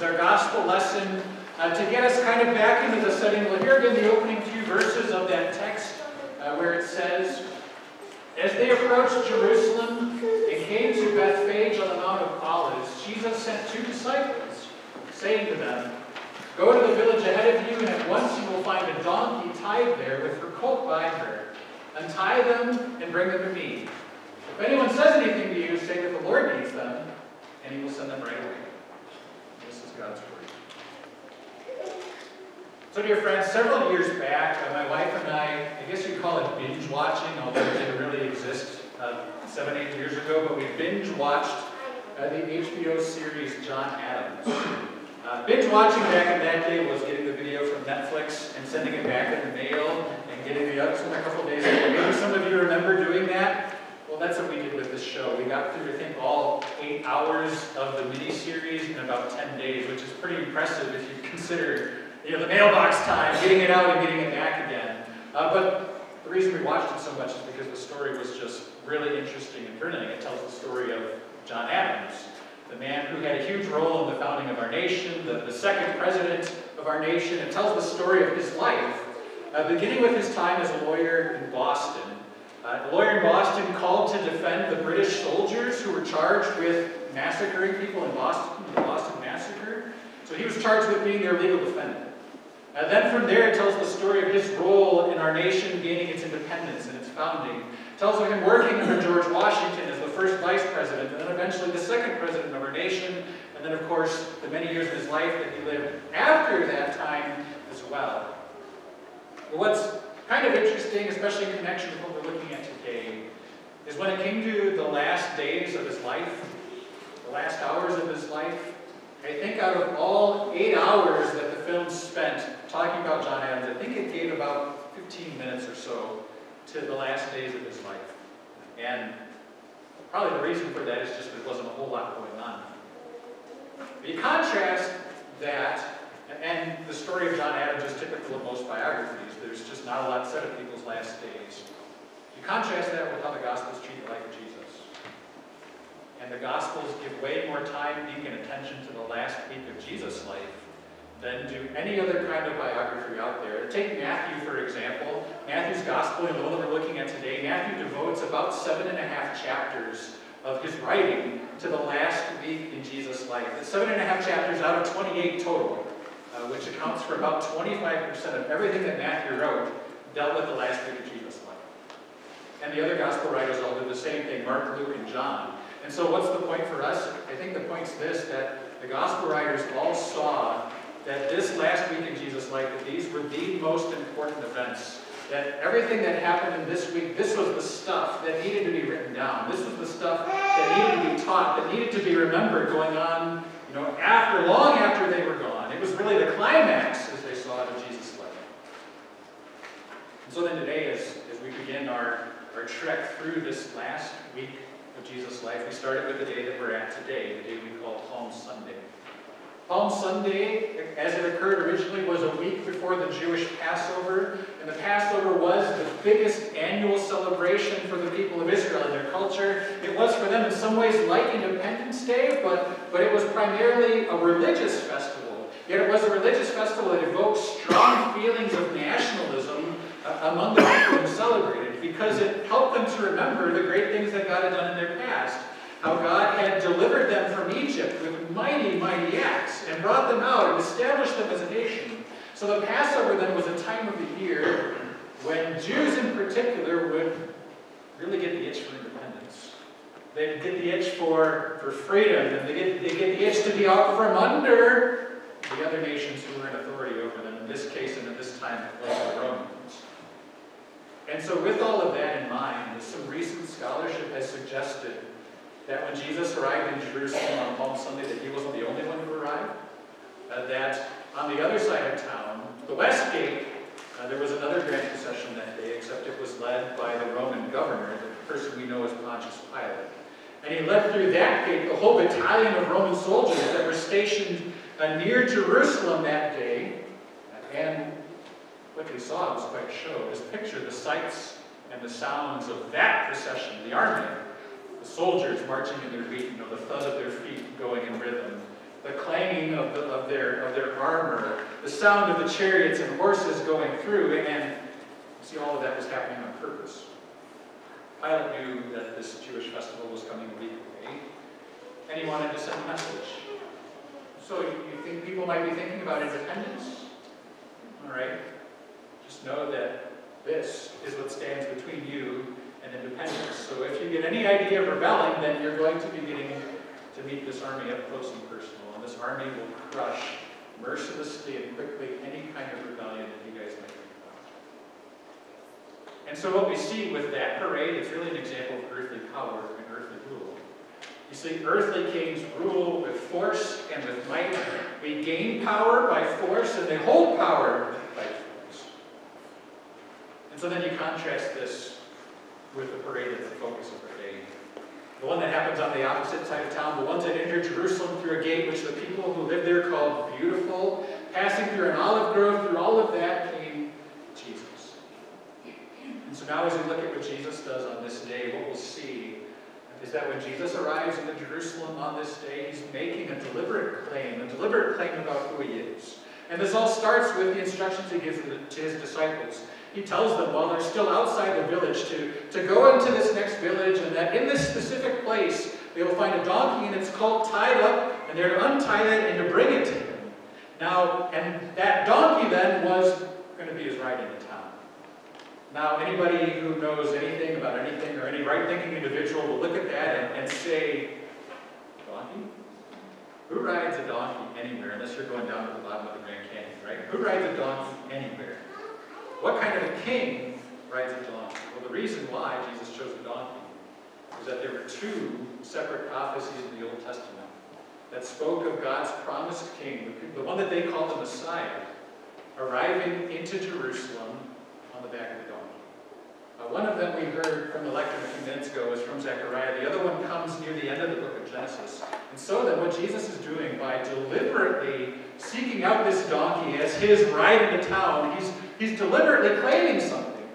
our gospel lesson to get us kind of back into the setting. We'll hear again the opening few verses of that text where it says, "As they approached Jerusalem and came to Bethphage on the Mount of Olives, Jesus sent 2 disciples, saying to them, 'Go to the village ahead of you, and at once you will find a donkey tied there with her colt by her. Untie them and bring them to me. If anyone says anything to you, say that the Lord needs them, and he will send them right away.'" This is God's word. So dear friends, several years back, my wife and I guess you'd call it binge watching, although it didn't really exist 7, 8 years ago, but we binge watched the HBO series John Adams. Binge watching back in that day was getting the video from Netflix and sending it back in the mail and getting the other one a couple days ago. Maybe some of you remember doing that. Well, that's what we did with this show. We got through, I think, all 8 hours of the miniseries in about 10 days, which is pretty impressive if you consider the mailbox time, getting it out and getting it back again. But the reason we watched it so much is because the story was just really interesting and brilliant. It tells the story of John Adams, the man who had a huge role in the founding of our nation, the second president of our nation. It tells the story of his life, beginning with his time as a lawyer in Boston. A lawyer in Boston called to defend the British soldiers who were charged with massacring people in Boston, the Boston Massacre. So he was charged with being their legal defendant. Then from there it tells the story of his role in our nation gaining its independence and its founding. It tells of him working under George Washington as the first vice president, and then eventually the second president of our nation, and then of course the many years of his life that he lived after that time as well. But what's kind of interesting, especially in connection with what we're looking at today, is when it came to the last days of his life, the last hours of his life, I think out of all 8 hours that the film spent talking about John Adams, I think it gave about 15 minutes or so to the last days of his life. And probably the reason for that is just there wasn't a whole lot going on. But you contrast that, and the story of John Adams is typical of most biographies. There's just not a lot said of people's last days. You contrast that with how the Gospels treat the life of Jesus. And the Gospels give way more time, ink, and attention to the last week of Jesus' life than do any other kind of biography out there. Take Matthew, for example. Matthew's Gospel, the one that we're looking at today, Matthew devotes about 7.5 chapters of his writing to the last week in Jesus' life. It's 7.5 chapters out of 28 total, which accounts for about 25% of everything that Matthew wrote dealt with the last week of Jesus' life. And the other Gospel writers all do the same thing, Mark, Luke, and John. And so what's the point for us? I think the point's this, that the Gospel writers all saw that this last week in Jesus' life, that these were the most important events. That everything that happened in this week, this was the stuff that needed to be written down. This was the stuff that needed to be taught, that needed to be remembered going on, long after they were gone. It was really the climax, as they saw it, of Jesus' life. And so then today, as we begin our trek through this last week of Jesus' life, we started with the day that we're at today, the day we call Palm Sunday. Palm Sunday, as it occurred originally, was a week before the Jewish Passover, and the Passover was the biggest annual celebration for the people of Israel in their culture. It was for them in some ways like Independence Day, but it was primarily a religious festival. Yet it was a religious festival that evoked strong feelings of nationalism among the people who celebrated, because it helped them to remember the great things that God had done in their past. How God had delivered them from Egypt with mighty, mighty acts and brought them out and established them as a nation. So the Passover then was a time of the year when Jews in particular would really get the itch for independence. They'd get the itch for freedom, and they get the itch to be out from under the other nations who were in authority over them. In this case and at this time, it was the Romans. And so with all of that in mind, some recent scholarship has suggested that when Jesus arrived in Jerusalem on Palm Sunday, that he wasn't the only one who arrived. That on the other side of town, the West Gate, there was another grand procession that day, except it was led by the Roman governor, the person we know as Pontius Pilate. And he led through that gate the whole battalion of Roman soldiers that were stationed near Jerusalem that day. And what they saw was quite a show. Just picture the sights and the sounds of that procession, the army. The soldiers marching in their beat, the thud of their feet going in rhythm. the clanging of their armor, the sound of the chariots and horses going through, and see, all of that was happening on purpose. Pilate knew that this Jewish festival was coming a week away, and he wanted to send a message. So you think people might be thinking about independence? All right. Just know that this is what stands between you and independence. So if you get any idea of rebelling, then you're going to be getting to meet this army up close and personal. And this army will crush mercilessly and quickly any kind of rebellion that you guys might think about. And so what we see with that parade is really an example of earthly power and earthly rule. You see, earthly kings rule with force and with might. We gain power by force, and they hold power by force. And so then you contrast this with the parade that's the focus of our day. The one that happens on the opposite side of town, the ones that enter Jerusalem through a gate which the people who live there called Beautiful, passing through an olive grove, through all of that came Jesus. And so now as we look at what Jesus does on this day, what we'll see is that when Jesus arrives into Jerusalem on this day, he's making a deliberate claim about who he is. And this all starts with the instructions he gives to his disciples. He tells them while they're still outside the village to go into this next village, and that in this specific place they will find a donkey, and it's called tied up, and they're to untie it and to bring it to him. Now, and that donkey then was going to be his ride into town. Now, anybody who knows anything about anything, or any right-thinking individual will look at that and say, donkey? Who rides a donkey anywhere, unless you're going down to the bottom of the Grand Canyon, right? Who rides a donkey anywhere? What kind of a king rides a donkey? Well, the reason why Jesus chose a donkey is that there were two separate prophecies in the Old Testament that spoke of God's promised king, the one that they called the Messiah, arriving into Jerusalem on the back of a donkey. One of them we heard from the lectern a few minutes ago is from Zechariah. The other one comes near the end of the book of Genesis. And so then what Jesus is doing by deliberately seeking out this donkey as his ride into town, he's deliberately claiming something.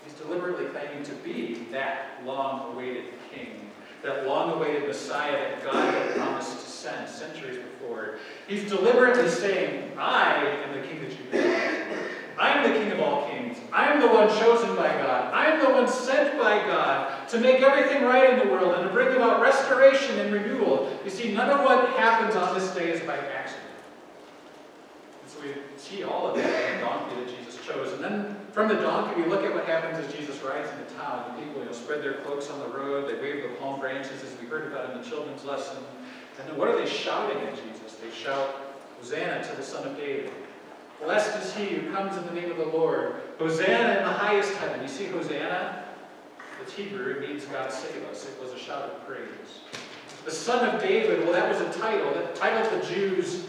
He's deliberately claiming to be that long-awaited king, that long-awaited Messiah that God had promised to send centuries before. He's deliberately saying, I am the king that you've been waiting for. I am the king of all kings. I am the one chosen by God. I am the one sent by God to make everything right in the world and to bring about restoration and renewal. You see, none of what happens on this day is by accident. And so we see all of that in the donkey that Jesus chose. And then from the donkey, we look at what happens as Jesus rides into town. The people spread their cloaks on the road. They wave the palm branches, as we heard about in the children's lesson. And then what are they shouting at Jesus? They shout, Hosanna to the Son of David. Blessed is he who comes in the name of the Lord. Hosanna in the highest heaven. You see, Hosanna, it's Hebrew. It means God save us. It was a shout of praise. The Son of David, well, that was a title. That title the Jews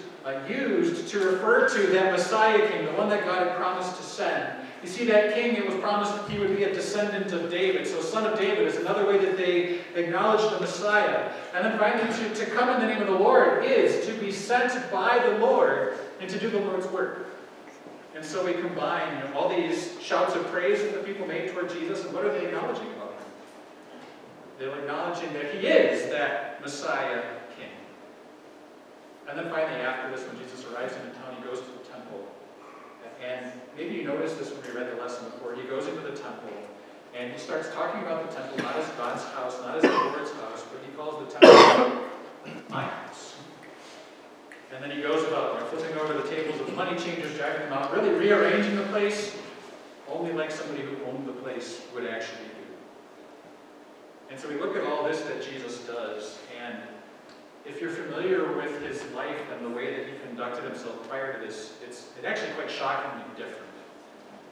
used to refer to that Messiah king, the one that God had promised to send. You see, that king, it was promised that he would be a descendant of David. So Son of David is another way that they acknowledge the Messiah. And then finally, to come in the name of the Lord is to be sent by the Lord and to do the Lord's work. And so we combine all these shouts of praise that the people made toward Jesus, and what are they acknowledging about him? They're acknowledging that he is that Messiah king. And then finally, after this, when Jesus arrives in town, he goes to the temple. And maybe you noticed this when we read the lesson before. He goes into the temple, and he starts talking about the temple, not as God's house, not as the Lord's house, but he calls the temple my house. And then he goes about flipping over the tables of money changers, driving them out, really rearranging the place, only like somebody who owned the place would actually do. And so we look at all this that Jesus does, and if you're familiar with his life and the way that he conducted himself prior to this, it's actually quite shockingly different.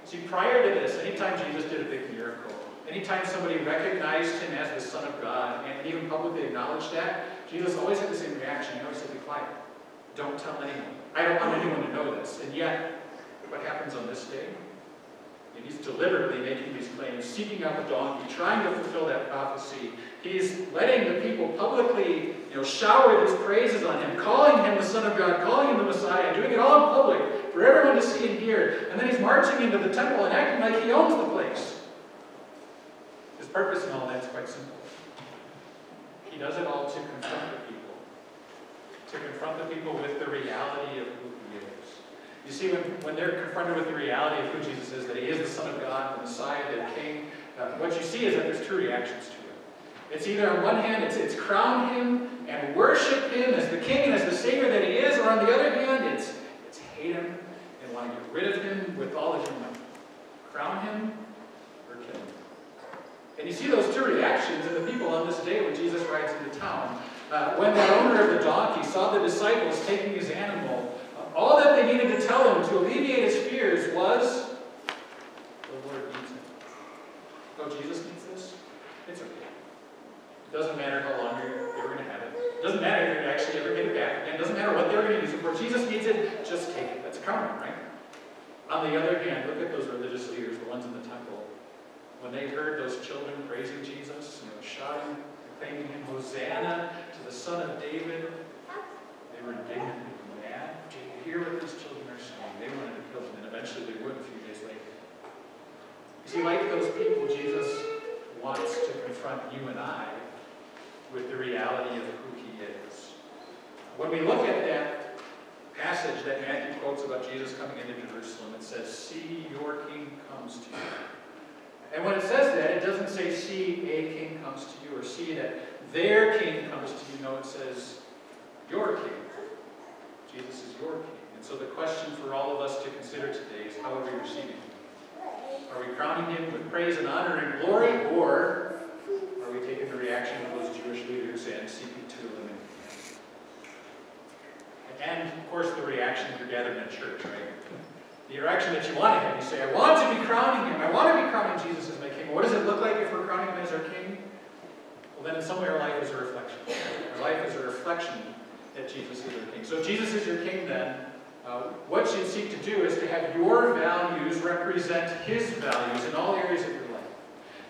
See, prior to this, anytime Jesus did a big miracle, anytime somebody recognized him as the Son of God, and even publicly acknowledged that, Jesus always had the same reaction. He always said, be quiet. Don't tell anyone. I don't want anyone to know this. And yet, what happens on this day? And he's deliberately making these claims, seeking out the donkey, trying to fulfill that prophecy. He's letting the people publicly, shower these praises on him, calling him the Son of God, calling him the Messiah, doing it all in public for everyone to see and hear. And then he's marching into the temple and acting like he owns the place. His purpose in all that is quite simple. He does it all to confront the people, confront the people with the reality of who he is. You see, when they're confronted with the reality of who Jesus is, that he is the Son of God, the Messiah, the King, what you see is that there's two reactions to it. It's either on one hand, it's crown him and worship him as the King and as the Savior that he is, or on the other hand, it's hate him and want to get rid of him with all of your might. Crown him or kill him. And you see those two reactions in the people on this day when Jesus rides into town. When that owner of the donkey saw the disciples taking his animal, all that they needed to tell him to alleviate his fears was, the Lord needs him. Oh, Jesus needs this? It's okay. It doesn't matter how long they were going to have it. It doesn't matter if you're actually ever get it back again. It doesn't matter what they were going to use it for. Jesus needs it, just take it. That's coming, right? On the other hand, look at those religious leaders, the ones in the temple. When they heard those children praising Jesus, shouting, proclaiming him, Hosanna to the Son of David, they were indignant and mad. Do you hear what these children are saying? They wanted to kill them, and eventually they would a few days later. You see, like those people, Jesus wants to confront you and I with the reality of who he is. When we look at that passage that Matthew quotes about Jesus coming into Jerusalem, it says, "See, your king comes to you." And when it says that, it doesn't say, "See, a king comes to you," or "See that their king comes to you." No, it says, "Your king." Jesus is your king. And so the question for all of us to consider today is, how are we receiving him? Are we crowning him with praise and honor and glory, or are we taking the reaction of those Jewish leaders and seeking to eliminate him? And, of course, the reaction if you're gathered in a church, right? The reaction that you want to have. You say, I want to be crowning him. I want to be crowning Jesus as my king. What does it look like if we're crowning him as our king? Well, then in some way our life is a reflection. Our life is a reflection that Jesus is our king. So if Jesus is your king, then what you seek to do is to have your values represent his values in all areas of your life.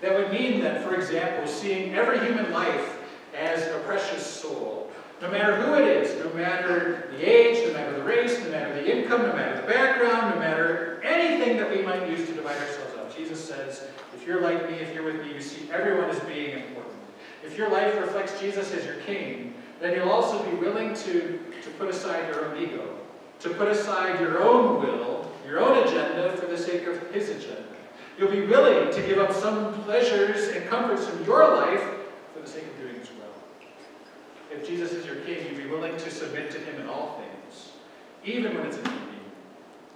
That would mean that, for example, seeing every human life as a precious soul. No matter who it is, no matter the age, no matter the race, no matter the income, no matter the background, no matter anything that we might use to divide ourselves up. Jesus says, if you're like me, if you're with me, you see everyone as being important. If your life reflects Jesus as your king, then you'll also be willing to put aside your own ego, to put aside your own will, your own agenda for the sake of his agenda. You'll be willing to give up some pleasures and comforts from your life for the sake of doing his will. If Jesus is your king, you'd be willing to submit to him in all things, even when it's inconvenient,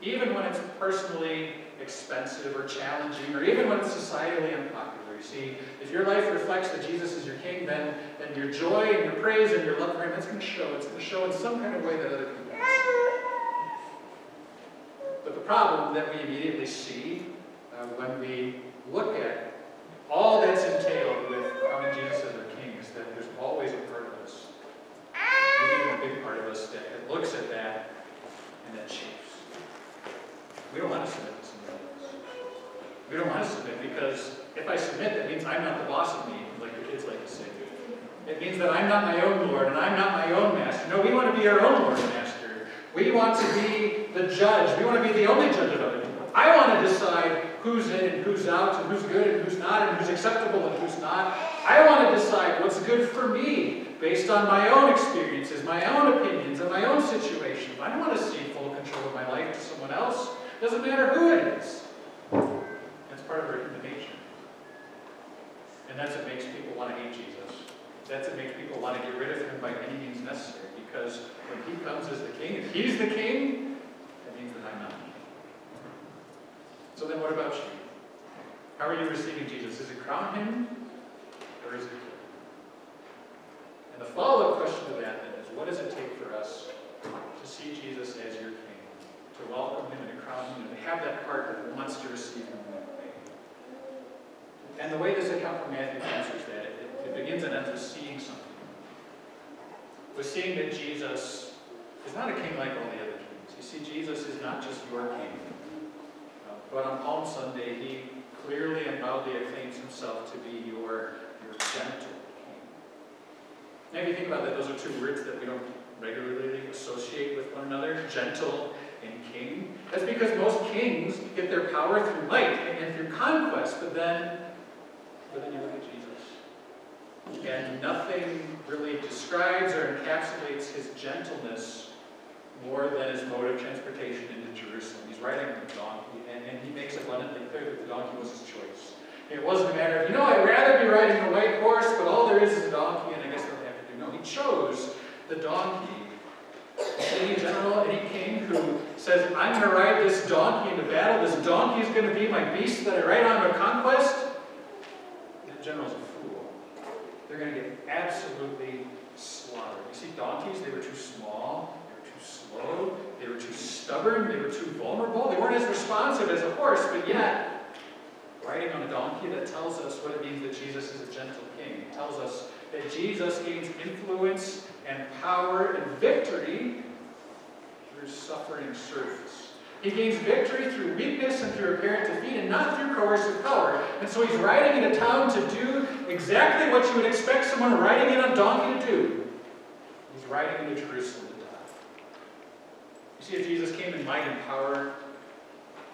even when it's personally expensive or challenging, or even when it's societally unpopular. You see, if your life reflects that Jesus is your king, then your joy and your praise and your love for him, that's going to show. It's going to show in some kind of way that other people can see. But the problem that we immediately see when we look at all that's entailed with crowning Jesus as our king is that there's always a part of us, maybe even a big part of us, that looks at that and that chafes. We don't want to submit to somebody else. We don't want to submit because if I submit, that means I'm not the boss of me, like the kids like to say. It means that I'm not my own Lord and I'm not my own master. No, we want to be our own Lord and master. We want to be the judge. We want to be the only judge of other people. I want to decide who's in and who's out, and who's good and who's not, and who's acceptable and who's not. I want to decide what's good for me based on my own experiences, my own opinions, and my own situation. I don't want to cede full control of my life to someone else. It doesn't matter who it is. That's part of our human nature. And that's what makes people want to hate Jesus. That's what makes people want to get rid of him by any means necessary. Because when he comes as the king, if he's the king, that means that I'm not. So then what about you? How are you receiving Jesus? Is it crown him, or is it kill him? And the follow-up question to that then is, what does it take for us to see Jesus as your king, to welcome him and to crown him, and to have that heart that wants to receive him in that way? And the way this account from Matthew answers that, it begins and ends with seeing something. With seeing that Jesus is not a king like all the other kings. You see, Jesus is not just your king. But on Palm Sunday, he clearly and loudly acclaims himself to be your gentle king. Now, if you think about that, those are two words that we don't regularly associate with one another, gentle and king. That's because most kings get their power through might and through conquest, but then you look at Jesus. And nothing really describes or encapsulates his gentleness more than his mode of transportation into Jerusalem. He's riding on a donkey, and he makes abundantly clear that the donkey was his choice. It wasn't a matter of, I'd rather be riding a white horse, but all there is a donkey, and I guess what I have to do. No, he chose the donkey. Any general, any king who says, I'm going to ride this donkey into battle, this donkey is going to be my beast that I ride on to conquest, that general's a fool. They're going to get absolutely slaughtered. You see, donkeys, they were too small, they were too slow, they were too stubborn, they were too vulnerable. They weren't as responsive as a horse, but yet, riding on a donkey, that tells us what it means that Jesus is a gentle king. It tells us that Jesus gains influence and power and victory through suffering service. He gains victory through weakness and through apparent defeat, and not through coercive power. And so he's riding into town to do exactly what you would expect someone riding in a donkey to do. He's riding into Jerusalem to die. You see, if Jesus came in might and power,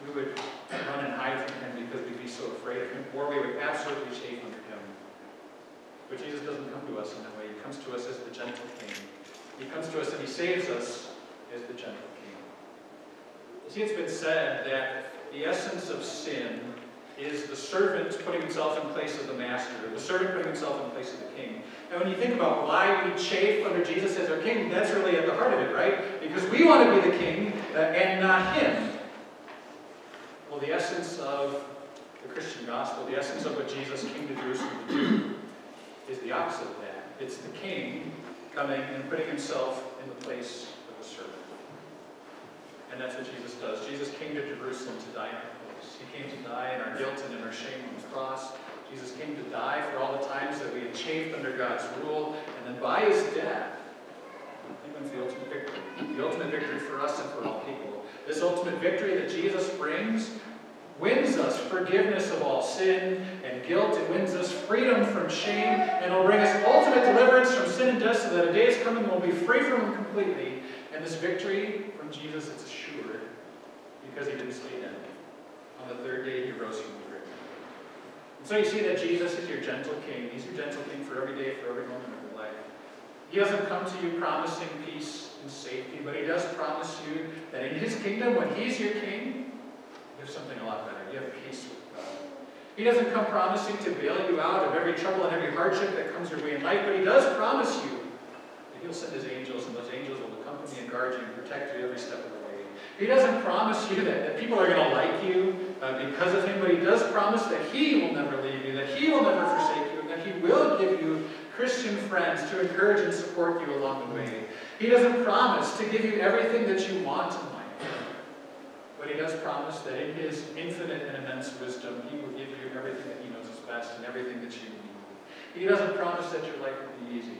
we would run and hide from him because we'd be so afraid of him, or we would absolutely chafe under him. But Jesus doesn't come to us in that way. He comes to us as the gentle king. He comes to us and he saves us as the gentle king. You see, it's been said that the essence of sin is the servant putting himself in place of the master, the servant putting himself in place of the king. And when you think about why we chafe under Jesus as our king, that's really at the heart of it, right? Because we want to be the king and not him. Well, the essence of the Christian gospel, the essence of what Jesus came to Jerusalem to do, is the opposite of that. It's the king coming and putting himself in the place of the servant. And that's what Jesus does. Jesus came to Jerusalem to die in our place. He came to die in our guilt and in our shame on the cross. Jesus came to die for all the times that we had chafed under God's rule. And then by his death, he wins the ultimate victory. The ultimate victory for us and for all people. This ultimate victory that Jesus brings wins us forgiveness of all sin and guilt. It wins us freedom from shame, and will bring us ultimate deliverance from sin and death, so that a day is coming when we'll be free from them completely. And this victory from Jesus, it's assured because he didn't stay dead. On the third day, he rose from the grave. And so you see that Jesus is your gentle king. He's your gentle king for every day, for every moment of your life. He doesn't come to you promising peace and safety, but he does promise you that in his kingdom, when he's your king, you have something a lot better. You have peace with God. He doesn't come promising to bail you out of every trouble and every hardship that comes your way in life, but he does promise you that he'll send his angels, and those angels will accompany and guard you and protect you every step of the way. He doesn't promise you that people are going to like you because of him, but he does promise that he will never leave you, that he will never forsake you, and that he will give you Christian friends to encourage and support you along the way. He doesn't promise to give you everything that you want in life. But he does promise that in his infinite and immense wisdom, he will give you everything that he knows is best and everything that you need. He doesn't promise that your life will be easy.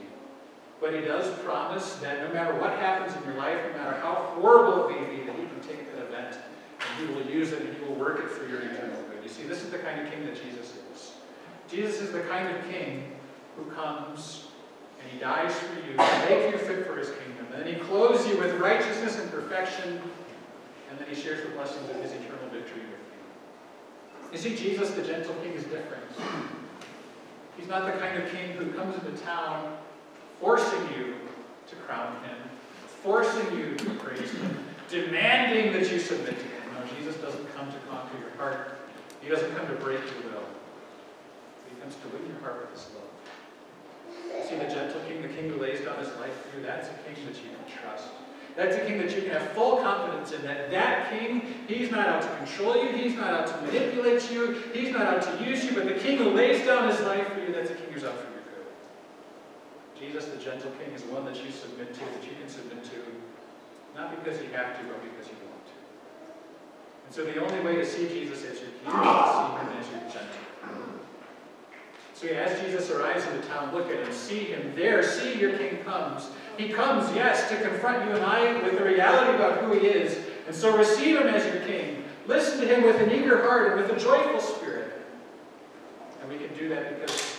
But he does promise that no matter what happens in your life, no matter how horrible it may be, that he can take that event and he will use it and he will work it for your eternal good. You see, this is the kind of king that Jesus is. Jesus is the kind of king who comes and he dies for you to make you fit for his kingdom. And then he clothes you with righteousness and perfection. And then he shares the blessings of his eternal victory with you. You see, Jesus, the gentle king, is different. He's not the kind of king who comes into town forcing you to crown him, forcing you to praise him, demanding that you submit to him. No, Jesus doesn't come to conquer your heart. He doesn't come to break your will. He comes to win your heart with his love. You see, the gentle king, the king who lays down his life for you, that's a king that you can trust. That's a king that you can have full confidence in, that king, he's not out to control you, he's not out to manipulate you, he's not out to use you, but the king who lays down his life for you, that's a king who's out for your good. Jesus, the gentle king, is one that you submit to, that you can submit to, not because you have to, but because you want to. And so the only way to see Jesus as your king is to see him as your gentle. So as Jesus arrives in the town, look at him, see him there, see your king comes. He comes, yes, to confront you and I with the reality about who he is. And so receive him as your king. Listen to him with an eager heart and with a joyful spirit. And we can do that because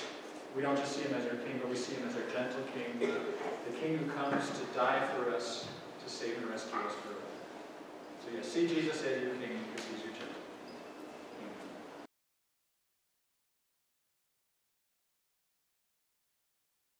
we don't just see him as our king, but we see him as our gentle king, the king who comes to die for us, to save and rescue us forever. So yes, see Jesus as your king.